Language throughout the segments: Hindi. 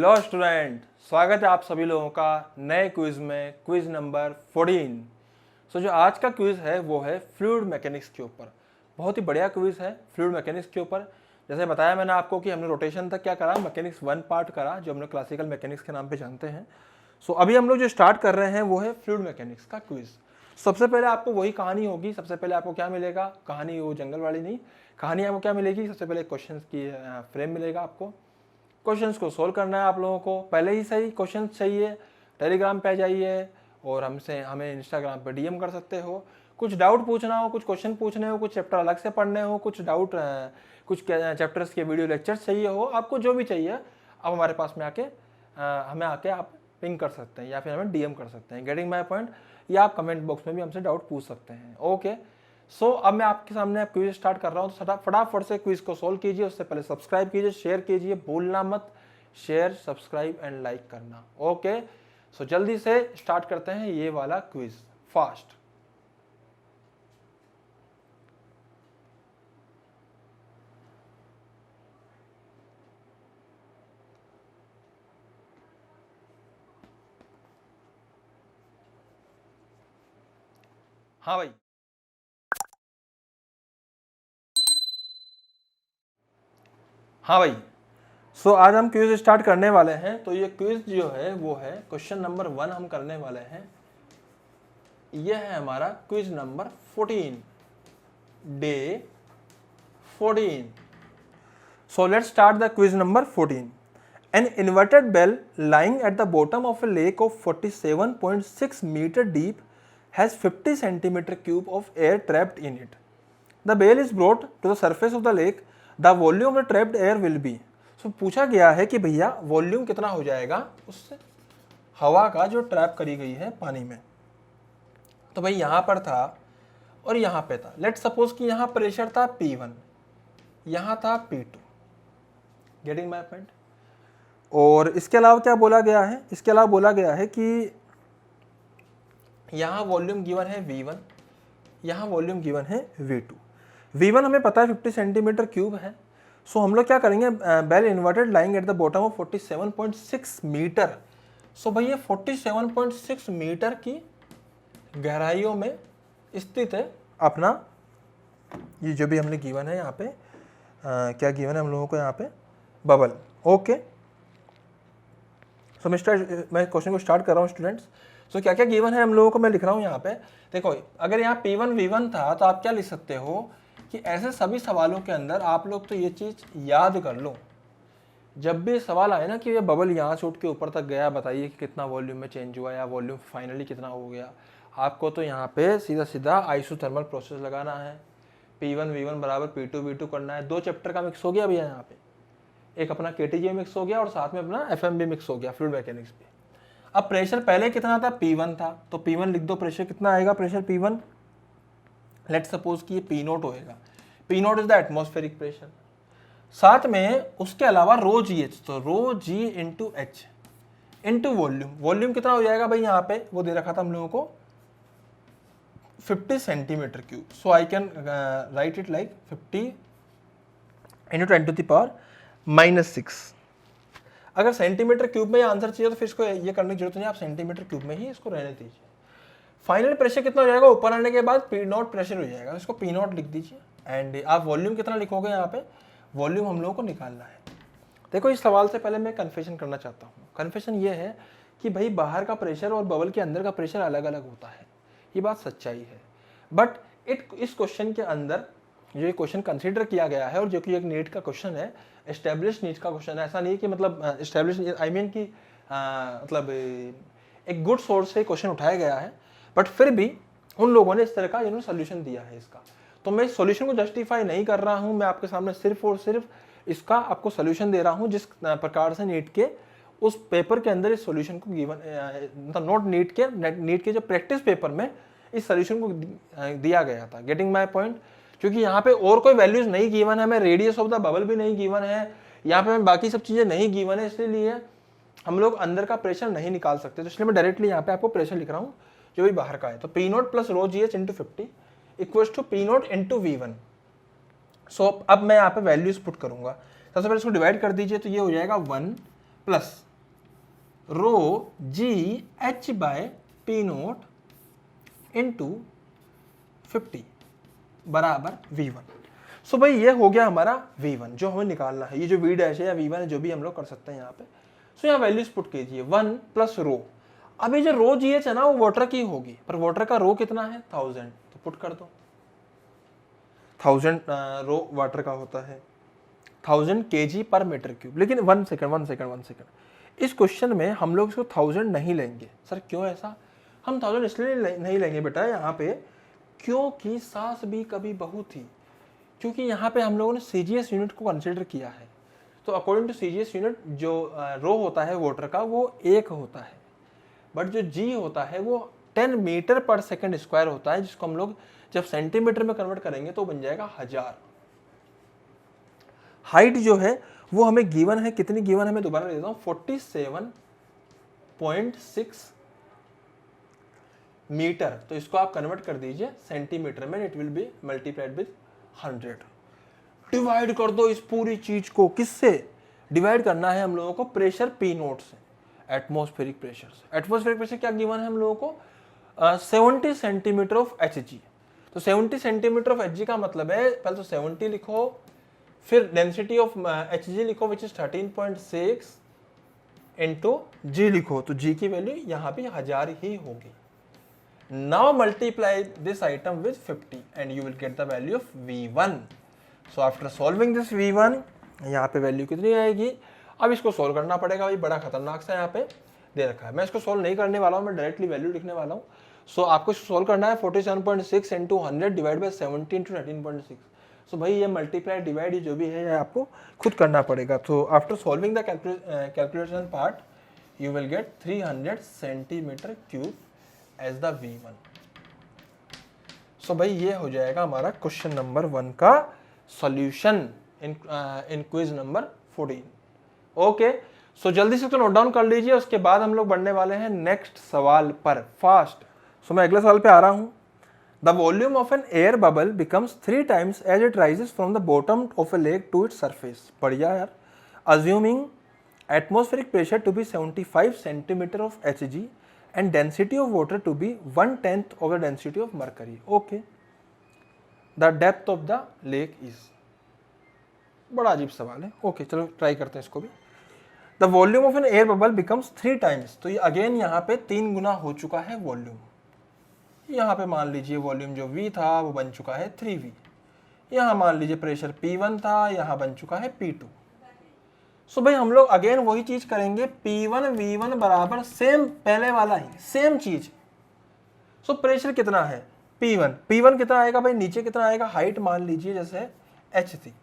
हेलो स्टूडेंट, स्वागत है आप सभी लोगों का नए क्विज में, क्विज नंबर 14। सो जो आज का क्विज है वो है फ्लूइड मैकेनिक्स के ऊपर। बहुत ही बढ़िया क्विज है फ्लूइड मैकेनिक्स के ऊपर। जैसे बताया मैंने आपको कि हमने रोटेशन तक क्या करा, मैकेनिक्स 1 पार्ट करा जो हमने क्लासिकल मैकेनिक्स के नाम पे जानते हैं। सो अभी हम लोग जो स्टार्ट कर रहे हैं वो है फ्लूइड मैकेनिक्स का क्विज। सबसे पहले आपको वही कहानी होगी। सबसे पहले आपको क्या मिलेगा, कहानी वो जंगल वाली नहीं, कहानी आपको क्या मिलेगी, सबसे पहले क्वेश्चन की फ्रेम मिलेगा आपको। क्वेश्चंस को सोल्व करना है आप लोगों को। पहले ही सही क्वेश्चन चाहिए, टेलीग्राम पे जाइए और हमें इंस्टाग्राम पे डीएम कर सकते हो। कुछ डाउट पूछना हो, कुछ क्वेश्चन पूछने हो, कुछ चैप्टर अलग से पढ़ने हो, कुछ चैप्टर्स के वीडियो लेक्चर्स चाहिए हो, आपको जो भी चाहिए आप हमारे पास में आके हमें आके आप पिंग कर सकते हैं या फिर हमें डीएम कर सकते हैं। Getting my point. या आप कमेंट बॉक्स में भी हमसे डाउट पूछ सकते हैं। ओके, सो अब मैं आपके सामने क्विज स्टार्ट कर रहा हूँ, तो फटाफट से क्विज को सोल्व कीजिए। उससे पहले सब्सक्राइब कीजिए, शेयर कीजिए, भूलना मत, शेयर, सब्सक्राइब एंड लाइक करना। ओके, सो जल्दी से स्टार्ट करते हैं ये वाला क्विज फास्ट। हाँ भाई, हाँ भाई। सो आज हम क्विज स्टार्ट करने वाले हैं। तो ये क्विज जो है वो है क्वेश्चन नंबर 1 हम करने वाले हैं। ये है हमारा quiz number 14, day 14। So let's start the quiz number 14. An inverted bell lying at the bottom of a lake of 47.6 meter deep has 50 centimeter cube of air trapped in it. The bell is brought to the surface of the lake. The volume of the trapped air will be. So पूछा गया है कि भैया वॉल्यूम कितना हो जाएगा उससे, हवा का जो ट्रैप करी गई है पानी में। तो भाई यहाँ पर था और यहाँ पे था। लेट्स सपोज कि यहाँ प्रेशर था P1, यहाँ था P2। Getting my point. और इसके अलावा क्या बोला गया है, इसके अलावा बोला गया है कि यहाँ वॉल्यूम गिवन है V1, यहाँ वॉल्यूम गिवन है V2। V1 हमें पता है 50 सेंटीमीटर क्यूब है। सो हम लोग क्या करेंगे, bell inverted lying at the bottom of 47.6 metre. So भाई ये 47.6 मीटर की गहराइयों में स्थित है अपना ये जो भी हमने गिवन है यहाँ पे क्या गिवन है हम लोगों को यहाँ पे, बबल। ओके, सो मैं क्वेश्चन को स्टार्ट कर रहा हूँ स्टूडेंट्स। सो क्या क्या गिवन है हम लोगों को मैं लिख रहा हूँ यहाँ पे। देखो, अगर यहाँ P1 V1 था तो आप क्या लिख सकते हो कि ऐसे सभी सवालों के अंदर आप लोग तो ये चीज़ याद कर लो, जब भी सवाल आए ना कि ये बबल यहाँ से उठ के ऊपर तक गया, बताइए कि कितना वॉल्यूम में चेंज हुआ या वॉल्यूम फाइनली कितना हो गया, आपको तो यहाँ पे सीधा सीधा आइसोथर्मल प्रोसेस लगाना है। P1 V1 बराबर P2 V2 करना है। 2 चैप्टर का मिक्स हो गया भैया यहाँ पे, एक अपना KTG मिक्स हो गया और साथ में अपना FM भी मिक्स हो गया फ्लूइड मैकेनिक्स पे। अब प्रेशर पहले कितना था, P1 था, तो P1 लिख दो। प्रेशर कितना आएगा, प्रेशर P1, लेट्स सपोज कि ये P0 होएगा। P0 is the atmospheric pressure. साथ में उसके अलावा रो जी एच, तो rho g into h into volume. Volume कितना हो जाएगा भाई, यहाँ पे वो दे रखा था हम लोगों को 50 centimetre cube. So I can write it like 50 into 10 to the power -6। अगर सेंटीमीटर क्यूब में आंसर चाहिए तो फिर इसको ये करने की जरूरत नहीं, आप सेंटीमीटर क्यूब में ही इसको रहने दीजिए। फाइनल प्रेशर कितना हो जाएगा, ऊपर आने के बाद P0 प्रेशर हो जाएगा, इसको P0 लिख दीजिए। एंड आप वॉल्यूम कितना लिखोगे, यहाँ पे वॉल्यूम हम लोगों को निकालना है। देखो, इस सवाल से पहले मैं कन्फेशन करना चाहता हूँ। कन्फेशन ये है कि भाई बाहर का प्रेशर और बबल के अंदर का प्रेशर अलग अलग होता है, ये बात सच्चाई है। बट इस क्वेश्चन के अंदर जो ये क्वेश्चन कंसीडर किया गया है और जो कि एक नीट का क्वेश्चन है, एस्टेब्लिश नीट का क्वेश्चन है, ऐसा नहीं कि मतलब एस्टेब्लिश आई मीन कि मतलब एक गुड सोर्स से क्वेश्चन उठाया गया है, बट फिर भी उन लोगों ने इस तरह का सोल्यूशन दिया है इसका। तो मैं इस सोल्यूशन को जस्टिफाई नहीं कर रहा हूं, मैं आपके सामने सिर्फ और सिर्फ इसका आपको सोल्यूशन दे रहा हूं जिस प्रकार से नीट के उस पेपर के अंदर इस सोल्यूशन को गिवन, मतलब नोट नीट के जो प्रैक्टिस पेपर में इस सोल्यूशन को दिया गया था। Getting my point. क्योंकि यहाँ पे और कोई वैल्यूज नहीं गिवन है, हमें रेडियस ऑफ द बबल भी नहीं गिवन है, यहाँ पे हमें बाकी सब चीजें नहीं गिवन है, इसलिए हम लोग अंदर का प्रेशर नहीं निकाल सकते। तो इसलिए मैं डायरेक्टली यहाँ पे आपको प्रेशर लिख रहा हूँ जो भी बाहर का है। तो P0 plus rho g h into 50 equals to P0 into V1। So अब मैं यहाँ पे वैल्यूज पुट करूंगा। सबसे पहले इसको डिवाइड कर दीजिए, तो ये हो जाएगा 1 plus rho g H by P note into 50 बराबर V1। सो भाई ये हो गया हमारा V1 जो हमें निकालना है। ये जो V डैश है या V1 है जो भी हम लोग कर सकते हैं यहाँ पे। सो यहाँ वैल्यूज पुट कीजिए 1 प्लस रो। अब ये जो रो जी एच है ना वो वाटर की होगी, पर वाटर का रो कितना है 1000, तो पुट कर दो 1000 रो वाटर का होता है 1000 kg पर मीटर क्यूब। लेकिन वन सेकंड, इस क्वेश्चन में हम लोग इसको 1000 नहीं लेंगे। सर क्यों ऐसा? हम 1000 इसलिए नहीं लेंगे बेटा यहाँ पे क्योंकि सास भी कभी बहू थी, क्योंकि यहाँ पे हम लोगों ने सीजीएस यूनिट को कंसिडर किया है। तो अकॉर्डिंग टू सीजीएस यूनिट जो रो होता है वाटर का वो 1 होता है, बट जो जी होता है वो 10 मीटर पर सेकंड स्क्वायर होता है, जिसको हम लोग जब सेंटीमीटर में कन्वर्ट करेंगे तो बन जाएगा 1000। हाइट जो है वो हमें गिवन है, कितनी गिवन है मैं दोबारा देता हूं 47.6 मीटर। तो इसको आप कन्वर्ट कर दीजिए सेंटीमीटर में, it will B multiplied with 100। Divide कर दो इस पूरी चीज को, किससे डिवाइड करना है हम लोगों को? प्रेशर पी नोट से, एटमॉस्फेरिक प्रेशर से। एटमॉस्फेरिक प्रेशर क्या गिवन है हम लोगों को? 70 सेंटीमीटर ऑफ एच जी। तो 70 सेंटीमीटर ऑफ एच जी का मतलब है, पहले तो 70 लिखो, फिर डेंसिटी ऑफ एच जी लिखो विच इज 13.6 इंटू जी लिखो, तो जी की वैल्यू यहाँ पे 1000 ही होगी। Now multiply this item with 50 and you will get the value of V1। So after solving this V1 यहाँ पे वैल्यू कितनी आएगी? अब इसको सोल्व करना पड़ेगा भाई, बड़ा खतरनाक सा यहाँ पे दे रखा है। मैं इसको सोल्व नहीं करने वाला हूँ, मैं डायरेक्टली वैल्यू लिखने वाला हूँ। सो आपको सोल्व करना है 47.6 इंटू 100 डिवाइड बाई 70 इंटू 13.6। सो भाई ये मल्टीप्लाई डिवाइड जो भी है ये आपको खुद करना पड़ेगा। तो after solving the calculation part you will get 300 centimetre cube as the V1। So भाई ये हो जाएगा हमारा क्वेश्चन नंबर 1 का solution in quiz number 14। Okay, so जल्दी से तो नोट डाउन कर लीजिए, उसके बाद हम लोग बढ़ने वाले हैं नेक्स्ट सवाल पर फास्ट। सो मैं अगले सवाल पे आ रहा हूं। The volume of an air bubble becomes 3 times as it rises from the bottom of a lake to its surface. बढ़िया यार। Assuming atmospheric pressure to be 75 centimetre of Hg and density of water to be 1/10 of the density of mercury. Okay. The depth of the lake is. बड़ा अजीब सवाल है। ओके चलो ट्राई करते हैं इसको भी। The volume of an air bubble becomes 3 times। तो ये अगेन यहाँ पे 3 गुना हो चुका है वॉल्यूम। यहाँ पे मान लीजिए वॉल्यूम जो V था वो बन चुका है 3V। यहाँ मान लीजिए प्रेशर P1 था, यहाँ बन चुका है P2। सो भाई हम लोग अगेन वही चीज करेंगे, P1 V1 बराबर सेम पहले वाला ही सेम चीज। सो प्रेशर कितना है P1 कितना आएगा भाई, नीचे कितना आएगा, हाइट मान लीजिए जैसे H थी,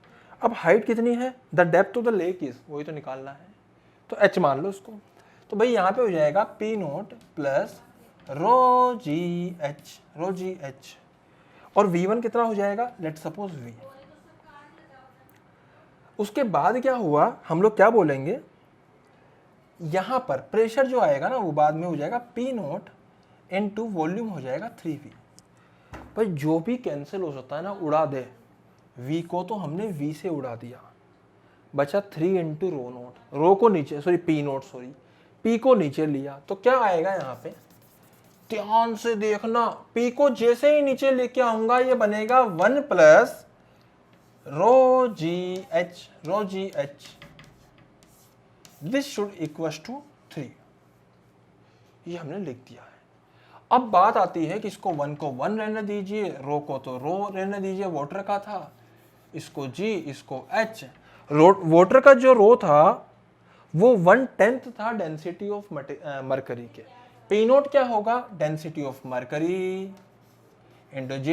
अब हाइट कितनी है, the depth of the lake is, वही तो निकालना है, तो H मान लो उसको। तो भाई यहाँ पे हो जाएगा P note plus rho g H, और V1 कितना हो जाएगा, लेट सपोज V। उसके बाद क्या हुआ, हम लोग क्या बोलेंगे, यहां पर प्रेशर जो आएगा ना वो बाद में हो जाएगा P नोट इनटू वॉल्यूम हो जाएगा 3V। भाई जो भी कैंसिल हो सकता है ना उड़ा दे, V को तो हमने V से उड़ा दिया, बचा 3 इंटू रो नोट, रो को नीचे P को नीचे लिया, तो क्या आएगा यहाँ पे, ध्यान से देखना, P को जैसे ही नीचे लेके आऊंगा ये बनेगा 1 plus rho g h, this should equal to 3। ये हमने लिख दिया है। अब बात आती है कि इसको 1 को 1 रहने दीजिए, रो को तो रो रहने दीजिए, वाटर का था, इसको G इसको H। वाटर का जो रो था वो 1/10 था डेंसिटी ऑफ मरकरी के। P नोट क्या होगा, density of mercury into G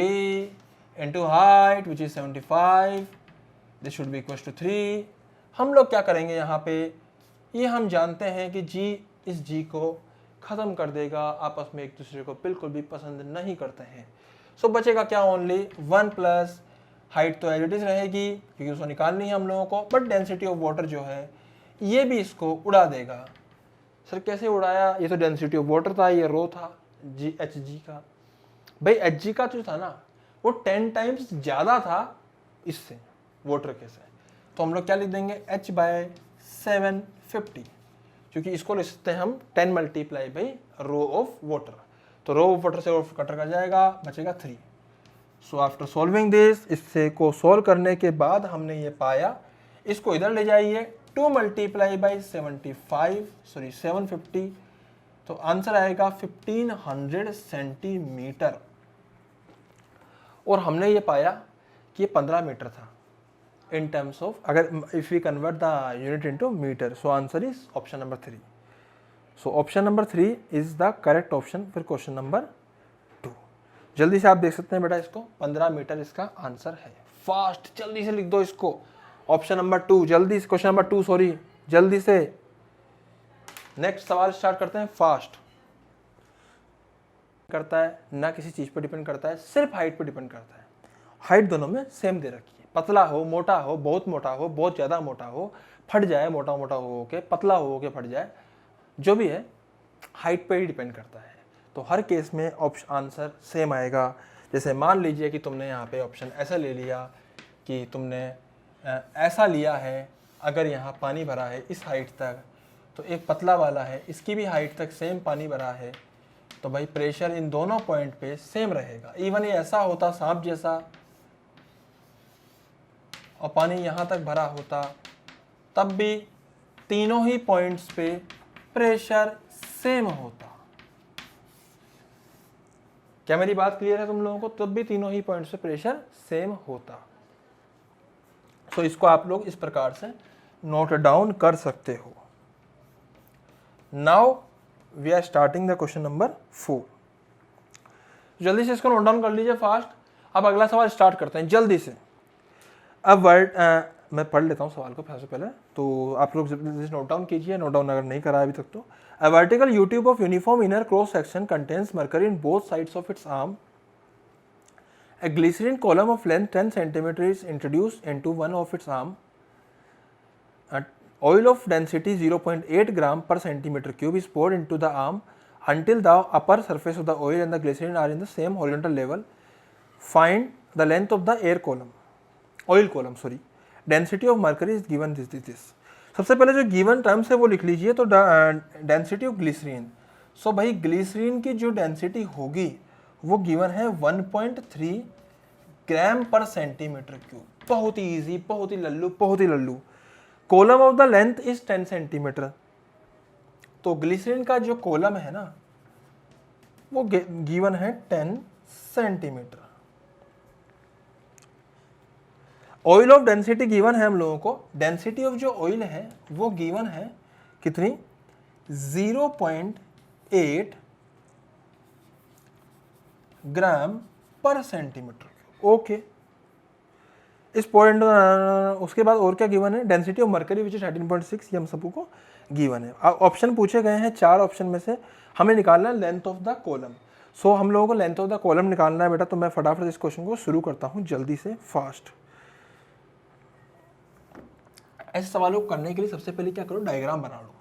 into height which is 75, this should be equal to 3। हम लोग क्या करेंगे यहाँ पे, ये हम जानते हैं कि G इस G को ख़त्म कर देगा, आपस में एक दूसरे को बिल्कुल भी पसंद नहीं करते हैं। सो बचेगा क्या, ओनली 1 प्लस हाइट तो एज इट इज रहेगी क्योंकि उसको निकालनी है हम लोगों को, बट डेंसिटी ऑफ वाटर जो है ये भी इसको उड़ा देगा। सर कैसे उड़ाया, ये तो डेंसिटी ऑफ वाटर था, ये रो था Hg का। भाई Hg का जो था ना वो 10 टाइम्स ज़्यादा था इससे, वाटर के से, तो हम लोग क्या लिख देंगे H/750। क्योंकि इसको ले सकते हैं हम 10 multiply by rho of water, तो रो ऑफ वाटर से रो कटर कर जाएगा, बचेगा 3। सो आफ्टर सॉल्विंग दिस, इससे को सॉल्व करने के बाद हमने ये पाया, इसको इधर ले जाइए 2 मल्टीप्लाई बाई 750, तो आंसर आएगा 1500 सेंटीमीटर। और हमने ये पाया कि ये 15 मीटर था इन टर्म्स ऑफ, अगर if we convert the unit into metre, so answer is option number 3। So option number 3 is the correct option for question number 2। जल्दी से आप देख सकते हैं बेटा, इसको 15 मीटर इसका आंसर है। फास्ट जल्दी से लिख दो इसको, ऑप्शन नंबर 2 जल्दी से, क्वेश्चन नंबर 2 सॉरी, जल्दी से। नेक्स्ट सवाल स्टार्ट करते हैं। फास्ट करता है ना, किसी चीज पर डिपेंड करता है, सिर्फ हाइट पर डिपेंड करता है। हाइट दोनों में सेम दे रखी है, पतला हो मोटा हो, बहुत मोटा हो बहुत ज्यादा मोटा हो, फट जाए मोटा मोटा हो के, पतला हो के फट जाए, जो भी है हाइट पे ही डिपेंड करता है। तो हर केस में ऑप्शन आंसर सेम आएगा। जैसे मान लीजिए कि तुमने यहाँ पे ऑप्शन ऐसा ले लिया कि तुमने ऐसा लिया है, अगर यहाँ पानी भरा है इस हाइट तक, तो एक पतला वाला है इसकी भी हाइट तक सेम पानी भरा है, तो भाई प्रेशर इन दोनों पॉइंट पे सेम रहेगा। इवन ये ऐसा होता सांप जैसा और पानी यहाँ तक भरा होता, तब भी तीनों ही पॉइंट्स पे प्रेशर सेम होता। क्या मेरी बात क्लियर है तुम लोगों को? तब भी तीनों ही पॉइंट्स पे प्रेशर सेम होता। सो इसको आप लोग इस प्रकार से नोट डाउन कर सकते हो। Now we are starting the question number 4। जल्दी से इसको नोट डाउन कर लीजिए फास्ट। अब अगला सवाल स्टार्ट करते हैं जल्दी से। अब वर्ड मैं पढ़ लेता हूँ सवाल को सबसे पहले, तो आप लोग जल्दी से नोट डाउन कीजिए, नोट डाउन अगर नहीं करा अभी तक तो। A vertical you tube of uniform inner cross section contains mercury in both sides of its arm. A glycerin column of length 10 cm is introduced into one of its arm. Oil of density 0.8 gram per centimeter cube is poured into the arm until the upper surface of the oil and the glycerin are in the same horizontal level. Find the length of the oil column. Density of mercury is given this. सबसे पहले जो गिवन टर्म्स है वो लिख लीजिए। तो डेंसिटी ऑफ ग्लिसरीन, सो भाई ग्लिसरीन की जो डेंसिटी होगी वो गिवन है 1.3 ग्राम पर सेंटीमीटर क्यूब। बहुत ही इजी, बहुत ही लल्लू। Column of the length is 10 centimetre, तो ग्लिसरीन का जो कॉलम है ना वो गिवन है 10 centimetre. Oil of density given है हम लोगों को, डेंसिटी ऑफ जो ऑयल है वो गिवन है कितनी, 0.8 ग्राम पर सेंटीमीटर। ओके, इस पॉइंट उसके बाद और क्या गिवन है, density of mercury which is 13.6, ये हम सबको गिवन है। ऑप्शन पूछे गए हैं 4 ऑप्शन में से हमें निकालना है लेंथ ऑफ द कॉलम। सो हम लोगों को लेंथ ऑफ द कॉलम निकालना है बेटा, तो मैं फटाफट इस क्वेश्चन को शुरू करता हूं जल्दी से फास्ट। ऐसे सवालों को करने के लिए सबसे पहले क्या करो, डायग्राम बना लो।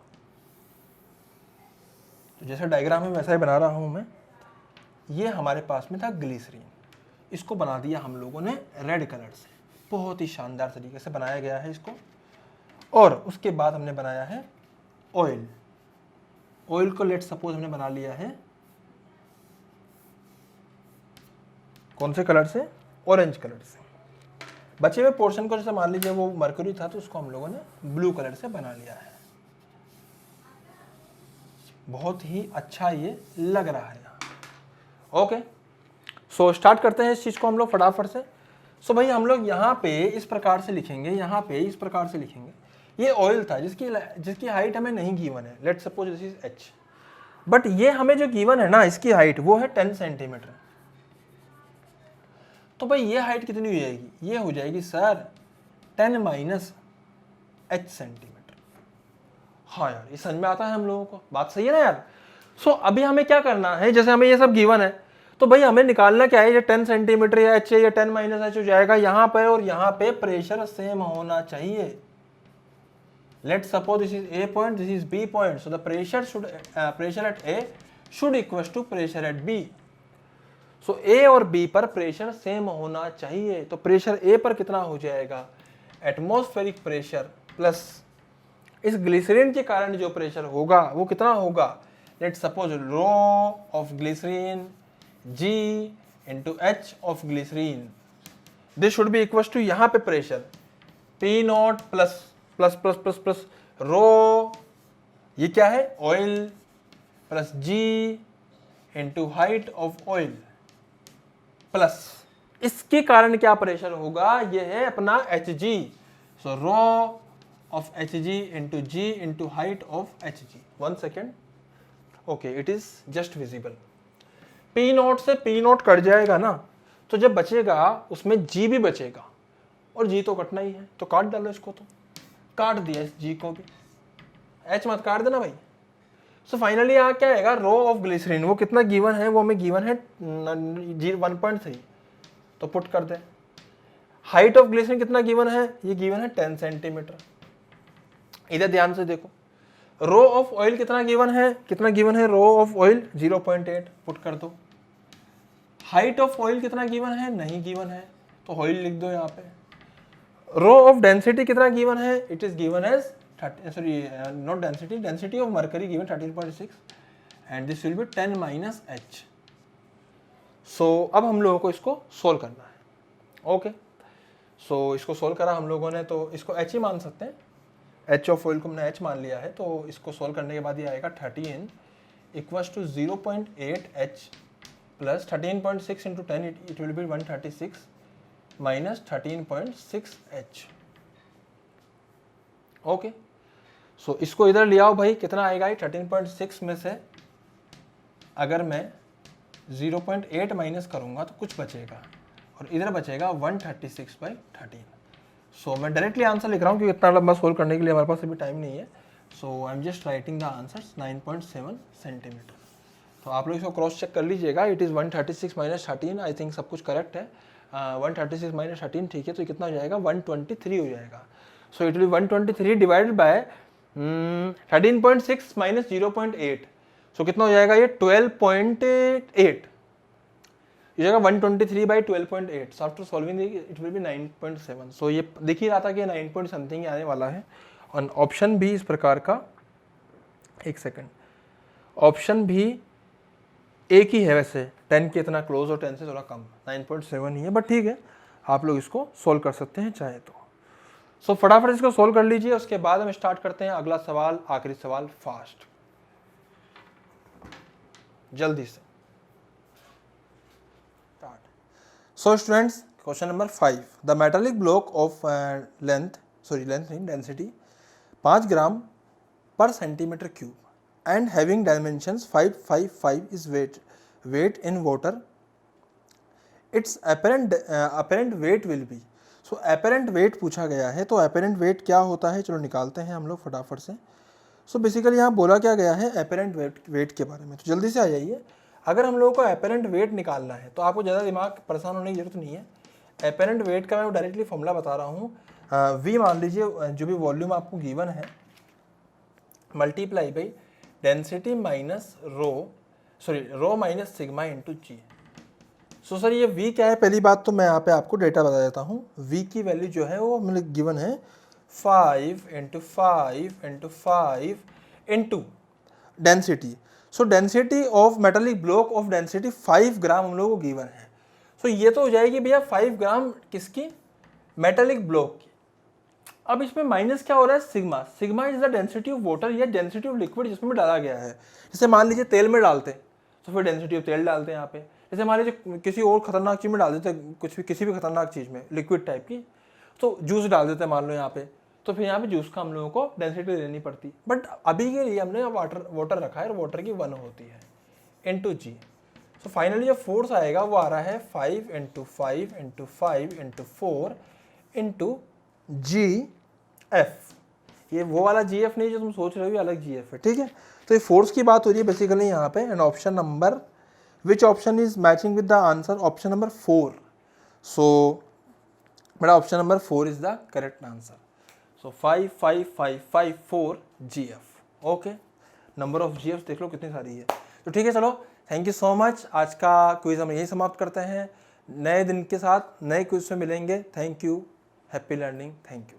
तो जैसे डायग्राम है वैसा ही बना रहा हूं मैं। ये हमारे पास में था ग्लिसरीन, इसको बना दिया हम लोगों ने रेड कलर से, बहुत ही शानदार तरीके से बनाया गया है इसको। और उसके बाद हमने बनाया है ऑयल। ऑयल को लेट सपोज हमने बना लिया है कौन से कलर से, ऑरेंज कलर से। बचे हुए पोर्शन को जैसे मान लीजिए वो मरकरी था तो उसको हम लोगों ने ब्लू कलर से बना लिया है। बहुत ही अच्छा ये लग रहा है। ओके, सो स्टार्ट करते हैं इस चीज को हम लोग फटाफट से। सो भाई हम लोग यहाँ पे इस प्रकार से लिखेंगे, यहाँ पे इस प्रकार से लिखेंगे। ये ऑयल था जिसकी हाइट हमें नहीं गिवन है, let's suppose this is H, but ये हमें जो गिवन है ना इसकी हाइट वो है 10 सेंटीमीटर। तो भाई ये हाइट कितनी हो जाएगी, ये हो जाएगी सर 10 माइनस h सेंटीमीटर। हाँ यार, ये समझ में आता है हम लोगों को, बात सही है ना यार। सो अभी हमें क्या करना है, जैसे हमें ये सब गिवन है तो भाई हमें निकालना क्या है, ये 10 सेंटीमीटर या h या 10 माइनस h हो जाएगा। यहाँ पे और यहाँ पे प्रेशर सेम होना चाहिए। Let suppose this is A point, this is B point, so the pressure at A should equal to pressure at B। सो A और B पर प्रेशर सेम होना चाहिए। तो प्रेशर A पर कितना हो जाएगा, एटमॉस्फेरिक प्रेशर प्लस इस ग्लिसरीन के कारण जो प्रेशर होगा वो कितना होगा, let suppose rho of glycerine G into h of glycerine, this should be equal to यहाँ पे pressure P naught plus plus plus plus plus rho, ये क्या है oil, plus G into height of oil, plus इसके कारण क्या प्रेशर होगा, ये है अपना Hg, so rho of Hg into G into height of Hg। 1 second, okay it is just visible. P naught से P नॉट कट जाएगा ना, तो जब बचेगा उसमें G भी बचेगा, और G तो कटना ही है, तो काट डालो इसको, तो काट दिया इस G को भी, H मत काट देना भाई। सो फाइनली यहाँ क्या आएगा, रो ऑफ ग्लिसरीन वो कितना गिवन है, वो हमें गिवन है 1.3, तो पुट कर दे। हाइट ऑफ ग्लिसरीन कितना गिवन है, ये गिवन है 10 सेंटीमीटर। इधर ध्यान से देखो, रो ऑफ ऑयल कितना गिवन है, कितना गिवन है रो ऑफ ऑयल 0.8, पुट कर दो। हाइट ऑफ ऑयल कितना गिवन है, नहीं गिवन है, तो ऑयल लिख दो यहाँ पे। रो ऑफ डेंसिटी कितना गिवन है, it is given as not density of mercury given 13.6 and this will be 10 minus H। so अब हम लोगों को इसको सोल्व करना है। ओके सो इसको सोल्व करा हम लोगों ने, तो इसको H ही मान सकते हैं, H ऑफ ऑयल को हमने H मान लिया है, तो इसको सोल्व करने के बाद ये आएगा 13 equals to 0.8 H plus 13.6 into 10 it will be 136 minus 13.6 H। Okay so इसको इधर ले आओ भाई, कितना आएगा ये 13.6 में से अगर मैं 0.8 माइनस करूंगा तो कुछ बचेगा, और इधर बचेगा 136/13। सो मैं डायरेक्टली आंसर लिख रहा हूँ क्योंकि इतना लंबा सोल्व करने के लिए हमारे पास अभी टाइम नहीं है। So I am just writing the answers 9.7 centimetre. तो आप लोग इसको क्रॉस चेक कर लीजिएगा, इट इज़ 136 - 13, आई थिंक सब कुछ करेक्ट है। 136 - 13 ठीक है, तो कितना हो जाएगा 123 हो जाएगा। So it will 123 divided by 13.6 minus 0.8, सो कितना हो जाएगा ये 12.8, ये जाएगा 123/12.8। So after solving it will B 9.7। सो ये दिख ही रहा था कि 9 पॉइंट समथिंग आने वाला है, और ऑप्शन भी इस प्रकार का, एक सेकंड, ऑप्शन भी एक ही है वैसे, 10 के इतना क्लोज और 10 से थोड़ा कम, 9.7 ही है, बट ठीक है आप लोग इसको सोल्व कर सकते हैं चाहे तो। सो फटाफट इसको सोल्व कर लीजिए, उसके बाद हम स्टार्ट करते हैं अगला सवाल, आखिरी सवाल, फास्ट, जल्दी से start. So students question number 5, the metallic block of length नहीं density 5 gram per centimetre cube and having dimensions 555 is weight in water, it's apparent weight will be. So apparent weight पूछा गया है, तो अपेरेंट वेट क्या होता है, चलो निकालते हैं हम लोग फटाफट से। सो बेसिकली यहाँ बोला क्या गया है अपेरेंट वेट के बारे में, तो जल्दी से आ जाइए। अगर हम लोगों को अपेरेंट वेट निकालना है तो आपको ज़्यादा दिमाग परेशान होने की जरूरत नहीं है। अपेरेंट वेट का मैं डायरेक्टली फॉर्मूला बता रहा हूँ, V मान लीजिए जो भी वॉल्यूम आपको गिवन है, multiply by density minus rho minus sigma into g. So sir ये V क्या है, पहली बात तो मैं यहाँ पे आपको डेटा बता देता हूँ। V की वैल्यू जो है वो मतलब गिवन है 5 × 5 × 5 into density. So density of metallic block of density 5 ग्राम हम लोग को गिवन है। सो ये तो हो जाएगी भैया 5 ग्राम किसकी, मेटालिक ब्लॉक की। अब इसमें माइनस क्या हो रहा है, sigma. Sigma is the density of water या डेंसिटी ऑफ लिक्विड जिसमें डाला गया है। जैसे मान लीजिए तेल में डालते हैं तो फिर डेंसिटी ऑफ तेल डालते हैं यहाँ पे। जैसे मान लीजिए किसी और खतरनाक चीज़ में डाल देते हैं, किसी भी खतरनाक चीज़ में लिक्विड टाइप की, तो जूस डाल देते हैं मान लो यहाँ पे, तो फिर यहाँ पे जूस का हम लोगों को डेंसिटी लेनी पड़ती। बट अभी के लिए हमने वाटर रखा है और वाटर की 1 होती है इंटू जी। सो फाइनली जो फोर्स आएगा वो आ रहा है 5 × 5 × 5 × 4 इंटू जी एफ। ये वो वाला जी एफ नहीं जो तुम सोच रहे हो, अलग जी एफ है, ठीक है। तो ये फोर्स की बात हो रही है बेसिकली यहाँ पे। And option number, which option is matching with the answer, option number 4। So मेरा option number 4 is the correct answer. So 5 5 5 5 4 g f. Okay, number of g f देख लो कितनी सारी है। तो ठीक है, चलो थैंक यू सो मच। आज का क्विज हम यही समाप्त करते हैं। नए दिन के साथ नए क्विज में मिलेंगे। Thank you, happy learning, thank you.